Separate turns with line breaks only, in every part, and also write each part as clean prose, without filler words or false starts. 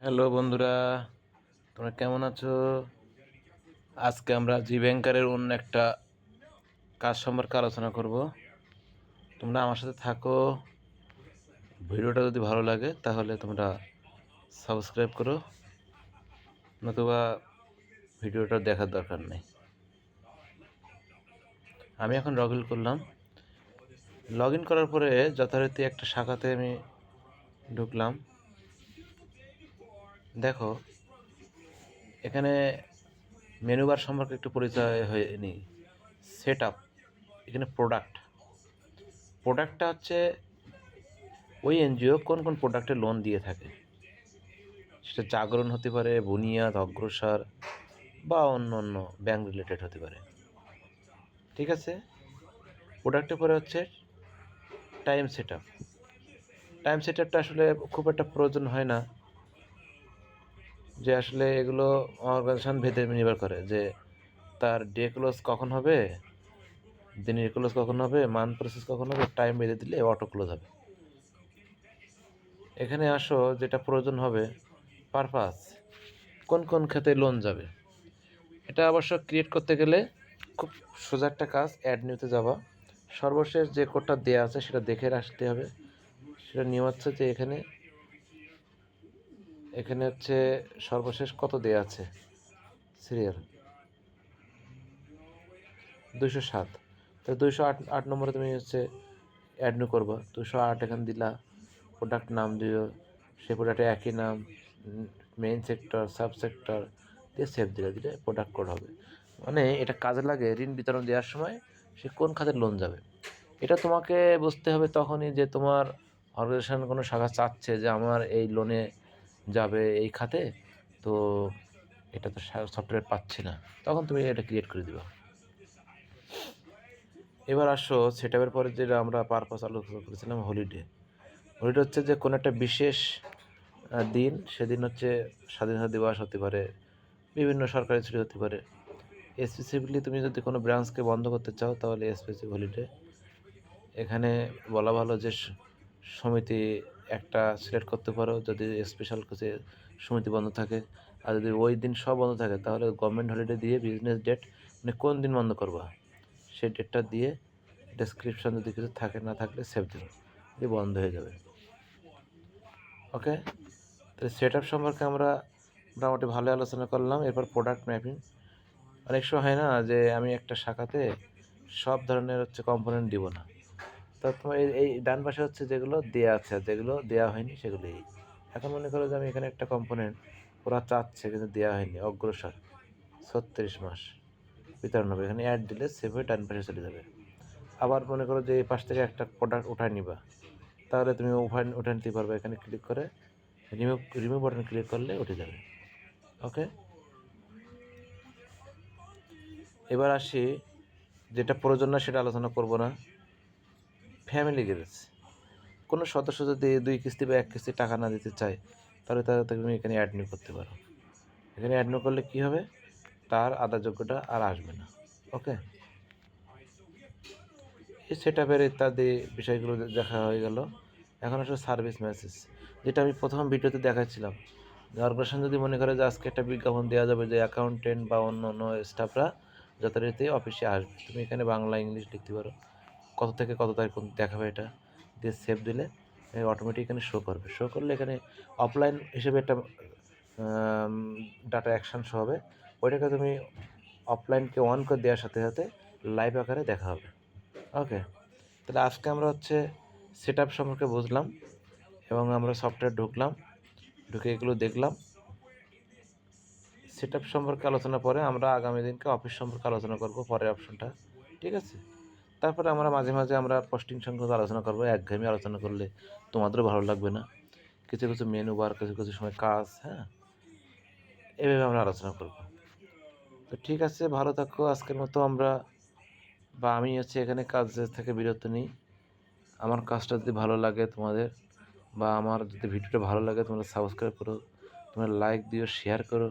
Hello বন্ধুরা, তোমরা কেমন আছো? আজকে আমরা জি ব্যাংকারের অন্য একটা কাজ সম্পর্কে আলোচনা করব। তোমরা আমার সাথে থাকো। ভিডিওটা যদি ভালো লাগে তাহলে তোমরা সাবস্ক্রাইব করো, নতুবা ভিডিওটা দেখার দরকার নেই। আমি এখন লগ ইন করলাম। লগ ইন করার পরে যথারীতি একটা শাখাতে আমি ঢুকলাম। দেখো, এখানে মেনু বার সম্পর্কে একটু পরিচয় হয়ে নিই। সেট আপ, এখানে প্রোডাক্টটা হচ্ছে ওই এনজিও কোন কোন প্রোডাক্টে লোন দিয়ে থাকে। সেটা জাগরণ হতে পারে, বুনিয়াদ, অগ্রসর বা অন্য অন্য ব্যাংক রিলেটেড হতে পারে। ঠিক আছে। প্রোডাক্টের পরে হচ্ছে time set up. Time set আপটা আসলে খুব একটা প্রয়োজন হয় না, যে আসলে এগুলো অর্গানাইজেশন ভেদে নির্ভর করে যে তার ডে ক্লোজ কখন হবে, দিনের ক্লোজ কখন হবে, মান্থ প্রসেস কখন হবে, টাইম বেঁধে দিলে অটো ক্লোজ হবে। এখানে আসো, যেটা প্রয়োজন হবে পারপাস, কোন কোন খাতে লোন যাবে। এটা অবশ্য ক্রিয়েট করতে গেলে খুব সোজা একটা কাজ, অ্যাড নিউতে যাওয়া, সর্বশেষ যে কোডটা দেওয়া আছে সেটা দেখে আসতে হবে। সেটা নিয়ম হচ্ছে যে এখানে এখানে হচ্ছে সর্বশেষ কত দেওয়া আছে, সিরিয়াল 207। তো 208 নম্বরে তুমি হচ্ছে অ্যাড নিউ করবা। 208 এখানে দিলা, প্রোডাক্ট নাম দিও, সেই প্রোডাক্টে একই নাম, মেইন সেক্টর, সাব সেক্টর দিয়ে সেভ দিলে প্রোডাক্ট কোড হবে। মানে এটা কাজে লাগে ঋণ বিতরণ দেওয়ার সময় সে কোন খাতে লোন যাবে। এটা তোমাকে বুঝতে হবে তখনই যে তোমার অর্গানাইজেশন কোনো শাখা চাচ্ছে যে আমার এই লোনে যাবে এই খাতে, তো এটা তো সফটওয়্যার পাচ্ছি না, তখন তুমি এটা ক্রিয়েট করে দিবা। এবার আসো সেটআপের পরে যেটা আমরা পারপাস আলোচনা করেছিলাম, হলিডে। হলিডে হচ্ছে যে কোনো একটা বিশেষ দিন, সেদিন হচ্ছে স্বাধীনতা দিবস হতে পারে, বিভিন্ন সরকারি ছুটি হতে পারে। স্পেসিফিকলি তুমি যদি কোনো ব্রাঞ্চকে বন্ধ করতে চাও তাহলে স্পেসিফিক হলিডে। এখানে বলা ভালো যে সমিতি একটা সিলেক্ট করতে পারো যদি স্পেশাল কিছু সমিতি বন্ধ থাকে। আর যদি ওই দিন সব বন্ধ থাকে তাহলে গভর্নমেন্ট হলিডে দিয়ে বিজনেস ডেট, মানে কোন দিন বন্ধ করবা সেই ডেটটা দিয়ে ডেসক্রিপশন যদি কিছু থাকে, না থাকলে সেভ দিন, দিয়ে বন্ধ হয়ে যাবে। ওকে, তাহলে সেট আপ সম্পর্কে আমরা মোটামুটি ভালো আলোচনা করলাম। এরপর প্রোডাক্ট ম্যাপিং। অনেক সময় হয় না যে আমি একটা শাখাতে সব ধরনের হচ্ছে কম্পোনেন্ট দিব না, তো তোমার এই ডান পাশে হচ্ছে যেগুলো দেওয়া আছে আর যেগুলো দেওয়া হয়নি সেগুলোই। এখন মনে করো যে আমি এখানে একটা কম্পোনেন্ট ওরা চাচ্ছে কিন্তু দেওয়া হয়নি, অগ্রসর 36 মাস বিতরণ হবে, এখানে অ্যাড দিলে সেভ হয়ে ডান পাশে চলে যাবে। আবার মনে করো যে এই পাশ থেকে একটা প্রোডাক্ট উঠায় নিবা, তাহলে তুমি উঠায় নিতে পারবে, এখানে ক্লিক করে রিমুভ বাটন ক্লিক করলে উঠে যাবে। ওকে, এবার আসি, যেটা প্রয়োজন না সেটা আলোচনা করব না। ফ্যামিলি গ্যারেজ, কোনো সদস্য যদি 2 কিস্তি বা 1 কিস্তি টাকা না দিতে চায় তাহলে তুমি এখানে অ্যাড নিউ করতে পারো। এখানে অ্যাড নিউ করলে কী হবে, তার আদায়যোগ্যটা আর আসবে না। ওকে, এই সেট আপের ইত্যাদি বিষয়গুলো দেখা হয়ে গেল। এখন আসলে সার্ভিস মেসেজ, যেটা আমি প্রথম ভিডিওতে দেখাচ্ছিলাম। অর্গানাইজেশন যদি মনে করে যে আজকে একটা বিজ্ঞাপন দেওয়া যাবে যে অ্যাকাউন্টেন্ট বা অন্য অন্য স্টাফরা যথারীতি অফিসে আসবে, তুমি এখানে বাংলা ইংলিশ লিখতে পারো, কত থেকে কত তারিখ দেখাবে, এটা দিয়ে সেভ দিলে অটোমেটিক এখানে শো করবে। শো করলে এখানে অফলাইন হিসেবে একটা ডাটা অ্যাকশান শো হবে, ওইটাকে তুমি অফলাইনকে অন করে দেওয়ার সাথে সাথে লাইভ আকারে দেখা হবে। ওকে, তাহলে আজকে আমরা হচ্ছে সেট আপ সম্পর্কে বুঝলাম এবং আমরা সফটওয়্যার ঢুকলাম, ঢুকে এগুলো দেখলাম। সেট আপ সম্পর্কে আলোচনা পরে আমরা আগামী দিনকে অফিস সম্পর্কে আলোচনা করব, পরের অপশনটা। ঠিক আছে, তারপরে আমরা মাঝে মাঝে আমরা পোস্টিং সংক্রান্ত আলোচনা করবো। একঘেয়েমি আলোচনা করলে তোমাদেরও ভালো লাগবে না, কিছু কিছু মেনু বার, কিছু কিছু সময় কাজ, হ্যাঁ, এভাবে আমরা আলোচনা করব। তো ঠিক আছে, ভালো থাকো। আজকের মতো আমরা বা আমি হচ্ছে এখানে কাজ থেকে বিরত নিই। আমার কাজটা যদি ভালো লাগে তোমাদের, বা আমার যদি ভিডিওটা ভালো লাগে তোমরা সাবস্ক্রাইব করো, তোমরা লাইক দিও, শেয়ার করো।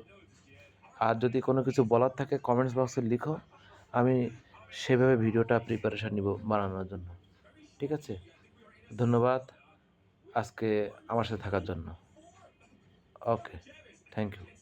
আর যদি কোনো কিছু বলার থাকে কমেন্টস বক্সে লিখো, আমি সেভাবে ভিডিওটা প্রিপারেশান নিব বানানোর জন্য। ঠিক আছে, ধন্যবাদ আজকে আমার সাথে থাকার জন্য। ওকে, থ্যাংক ইউ।